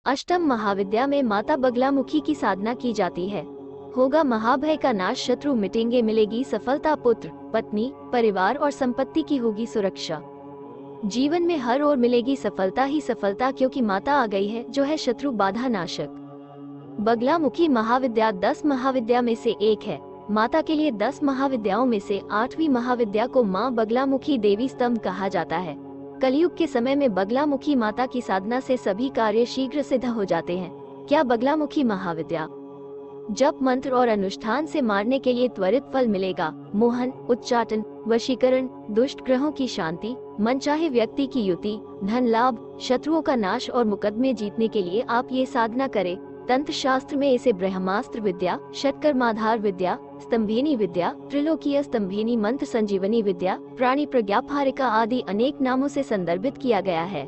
अष्टम महाविद्या में माता बगलामुखी की साधना की जाती है। होगा महाभय का नाश, शत्रु मिटेंगे, मिलेगी सफलता, पुत्र पत्नी परिवार और संपत्ति की होगी सुरक्षा। जीवन में हर ओर मिलेगी सफलता ही सफलता, क्योंकि माता आ गई है जो है शत्रु बाधा नाशक। बगलामुखी महाविद्या 10 महाविद्या में से एक है। माता के लिए 10 महाविद्याओं में से 8वीं महाविद्या को माँ बगलामुखी देवी स्तंभ कहा जाता है। कलयुग के समय में बगलामुखी माता की साधना से सभी कार्य शीघ्र सिद्ध हो जाते हैं। क्या बगलामुखी महाविद्या जप मंत्र और अनुष्ठान से मारने के लिए त्वरित फल मिलेगा? मोहन, उच्चाटन, वशीकरण, दुष्ट ग्रहों की शांति, मनचाहे व्यक्ति की युति, धन लाभ, शत्रुओं का नाश और मुकदमे जीतने के लिए आप ये साधना करें। तंत्र शास्त्र में इसे ब्रह्मास्त्र विद्या, षटकर्माधार विद्या, स्तंभिनी विद्या, त्रिलोकीय स्तंभिनी मंत्र, संजीवनी विद्या, प्राणी प्रज्ञापारिका आदि अनेक नामों से संदर्भित किया गया है।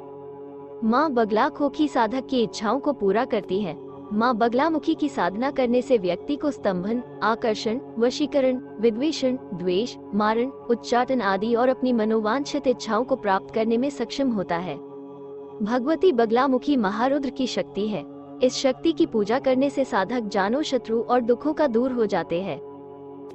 माँ बगलामुखी साधक की इच्छाओं को पूरा करती है। माँ बगलामुखी की साधना करने से व्यक्ति को स्तंभन, आकर्षण, वशीकरण, विद्वेषण, द्वेष, मारण, उच्चाटन आदि और अपनी मनोवांछित इच्छाओं को प्राप्त करने में सक्षम होता है। भगवती बगलामुखी महारुद्र की शक्ति है। इस शक्ति की पूजा करने से साधक जानो शत्रु और दुखों का दूर हो जाते हैं।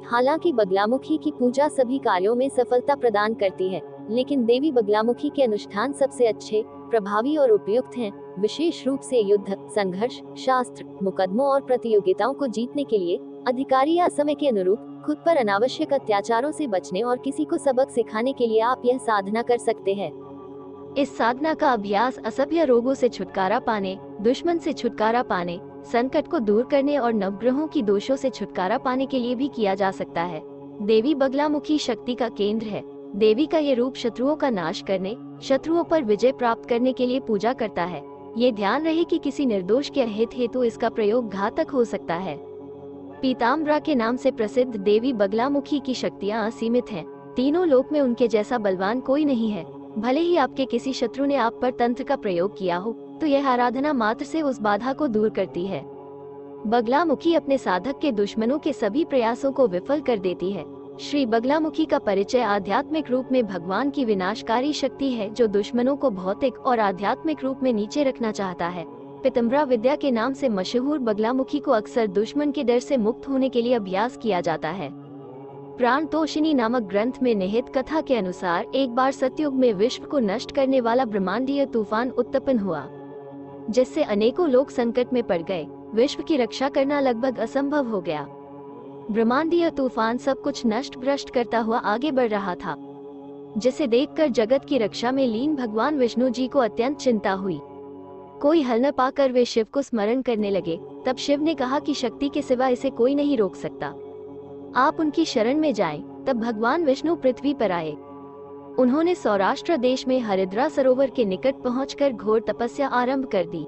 हालांकि बगलामुखी की पूजा सभी कार्यों में सफलता प्रदान करती है, लेकिन देवी बगलामुखी के अनुष्ठान सबसे अच्छे, प्रभावी और उपयुक्त हैं। विशेष रूप से युद्ध, संघर्ष, शास्त्र, मुकदमों और प्रतियोगिताओं को जीतने के लिए अधिकारी या समय के अनुरूप खुद पर अनावश्यक अत्याचारों से बचने और किसी को सबक सिखाने के लिए आप यह साधना कर सकते हैं। इस साधना का अभ्यास असभ्य रोगों से छुटकारा पाने, दुश्मन से छुटकारा पाने, संकट को दूर करने और नवग्रहों की दोषों से छुटकारा पाने के लिए भी किया जा सकता है। देवी बगलामुखी शक्ति का केंद्र है। देवी का ये रूप शत्रुओं का नाश करने, शत्रुओं पर विजय प्राप्त करने के लिए पूजा करता है। ये ध्यान रहे कि किसी निर्दोष के हित हेतु इसका प्रयोग घातक हो सकता है। पीताम्बरा के नाम से प्रसिद्ध देवी बगलामुखी की शक्तियाँ असीमित हैं। तीनों लोक में उनके जैसा बलवान कोई नहीं है। भले ही आपके किसी शत्रु ने आप पर तंत्र का प्रयोग किया हो, तो यह आराधना मात्र से उस बाधा को दूर करती है। बगलामुखी अपने साधक के दुश्मनों के सभी प्रयासों को विफल कर देती है। श्री बगलामुखी का परिचय आध्यात्मिक रूप में भगवान की विनाशकारी शक्ति है, जो दुश्मनों को भौतिक और आध्यात्मिक रूप में नीचे रखना चाहता है। पीताम्बरा विद्या के नाम से मशहूर बगलामुखी को अक्सर दुश्मन के डर से मुक्त होने के लिए अभ्यास किया जाता है। प्राणतोषिनी नामक ग्रंथ में निहित कथा के अनुसार एक बार सतयुग में विश्व को नष्ट करने वाला ब्रह्मांडीय तूफान उत्पन्न हुआ, जिससे अनेकों लोग संकट में पड़ गए। विश्व की रक्षा करना लगभग असंभव हो गया। ब्रह्मांडीय तूफान सब कुछ नष्ट भ्रष्ट करता हुआ आगे बढ़ रहा था, जिसे देखकर जगत की रक्षा में लीन भगवान विष्णु जी को अत्यंत चिंता हुई। कोई हल न पाकर वे शिव को स्मरण करने लगे। तब शिव ने कहा कि शक्ति के सिवा इसे कोई नहीं रोक सकता, आप उनकी शरण में जाएं। तब भगवान विष्णु पृथ्वी पर आए। उन्होंने सौराष्ट्र देश में हरिद्रा सरोवर के निकट पहुंचकर घोर तपस्या आरंभ कर दी।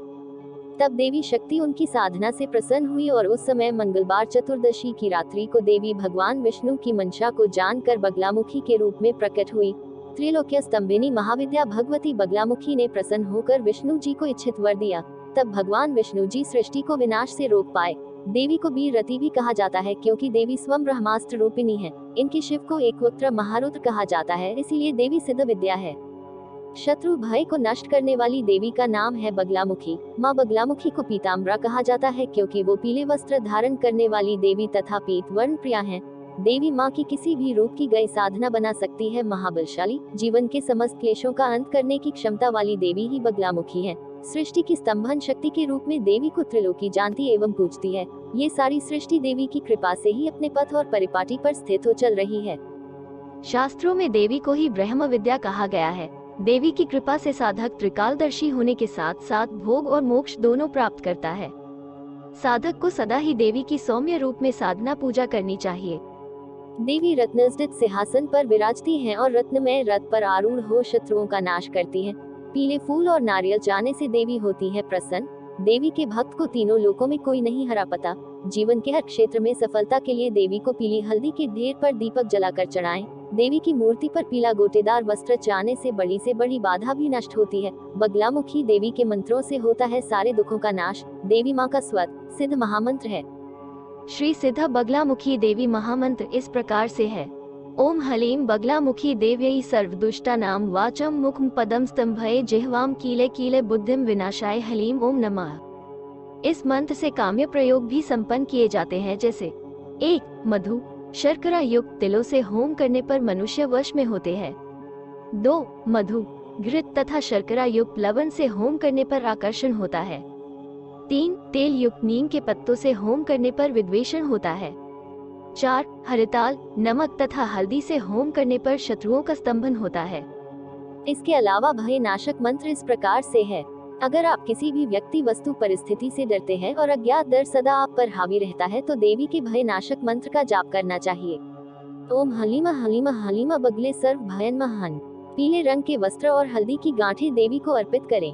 तब देवी शक्ति उनकी साधना से प्रसन्न हुई और उस समय मंगलवार चतुर्दशी की रात्रि को देवी भगवान विष्णु की मंशा को जानकर बगलामुखी के रूप में प्रकट हुई। त्रिलोक्य स्तंभिनी महाविद्या भगवती बगलामुखी ने प्रसन्न होकर विष्णु जी को इच्छित वर दिया। तब भगवान विष्णु जी सृष्टि को विनाश से रोक पाए। देवी को वीर रति भी कहा जाता है, क्योंकि देवी स्वयं ब्रह्मास्त्र रूपिणी है। इनके शिव को एकवक्त्र महारुद्र कहा जाता है, इसीलिए देवी सिद्ध विद्या है। शत्रु भय को नष्ट करने वाली देवी का नाम है बगलामुखी। माँ बगलामुखी को पीताम्बरा कहा जाता है, क्योंकि वो पीले वस्त्र धारण करने वाली देवी तथा पीत वर्ण प्रिया है। देवी माँ की किसी भी रूप की गई साधना बना सकती है। महाबलशाली, जीवन के समस्त क्लेशों का अंत करने की क्षमता वाली देवी ही बगलामुखी है। सृष्टि की स्तंभन शक्ति के रूप में देवी को त्रिलोकी जानती एवं पूजती है। ये सारी सृष्टि देवी की कृपा से ही अपने पथ और परिपाटी पर स्थित हो चल रही है। शास्त्रों में देवी को ही ब्रह्म विद्या कहा गया है। देवी की कृपा से साधक त्रिकालदर्शी होने के साथ साथ भोग और मोक्ष दोनों प्राप्त करता है। साधक को सदा ही देवी की सौम्य रूप में साधना पूजा करनी चाहिए। देवी रत्नस्थित सिंहासन पर विराजती हैं और रत्नमय रथ पर आरूढ़ हो शत्रुओं का नाश करती हैं। पीले फूल और नारियल जाने से देवी होती है प्रसन्न। देवी के भक्त को तीनों लोकों में कोई नहीं हरा पाता। जीवन के हर क्षेत्र में सफलता के लिए देवी को पीली हल्दी के ढेर पर दीपक जलाकर चढ़ाएं। देवी की मूर्ति पर पीला गोटेदार वस्त्र चाहने से बड़ी बाधा भी नष्ट होती है। बगलामुखी देवी के मंत्रों से होता है सारे दुखों का नाश। देवी माँ का स्वत सिद्ध महामंत्र है। श्री सिद्ध बगलामुखी देवी महामंत्र इस प्रकार से है। ओम हलीम बगलामुखी देव्यै सर्वदुष्टानां वाचं मुखं पदं स्तंभये जिह्वां कीले कीले बुद्धिं विनाशाय हलीम ओम नमः। इस मंत्र से काम्य प्रयोग भी संपन्न किए जाते हैं, जैसे 1. मधु शर्करा युक्त तिलों से होम करने पर मनुष्य वश में होते हैं। 2. मधु घृत तथा शर्करा युक्त लवण से होम करने पर आकर्षण होता है। 3. तेल युक्त नीम के पत्तों से होम करने पर विद्वेषण होता है। 4. हरिताल नमक तथा हल्दी से होम करने पर शत्रुओं का स्तंभन होता है। इसके अलावा भय नाशक मंत्र इस प्रकार से है। अगर आप किसी भी व्यक्ति वस्तु परिस्थिति से डरते हैं और अज्ञात डर सदा आप पर हावी रहता है तो देवी के भय नाशक मंत्र का जाप करना चाहिए। ओम हलीमा हलीमा हलीमा बगले सर्व भयन महान। पीले रंग के वस्त्र और हल्दी की गांठें देवी को अर्पित करें।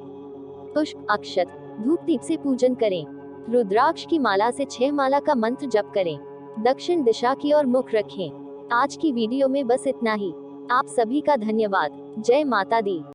पुष्प अक्षत धूप दीप से पूजन करें। रुद्राक्ष की माला से 6 माला का मंत्र जप करें। दक्षिण दिशा की ओर मुख रखें। आज की वीडियो में बस इतना ही। आप सभी का धन्यवाद। जय माता दी।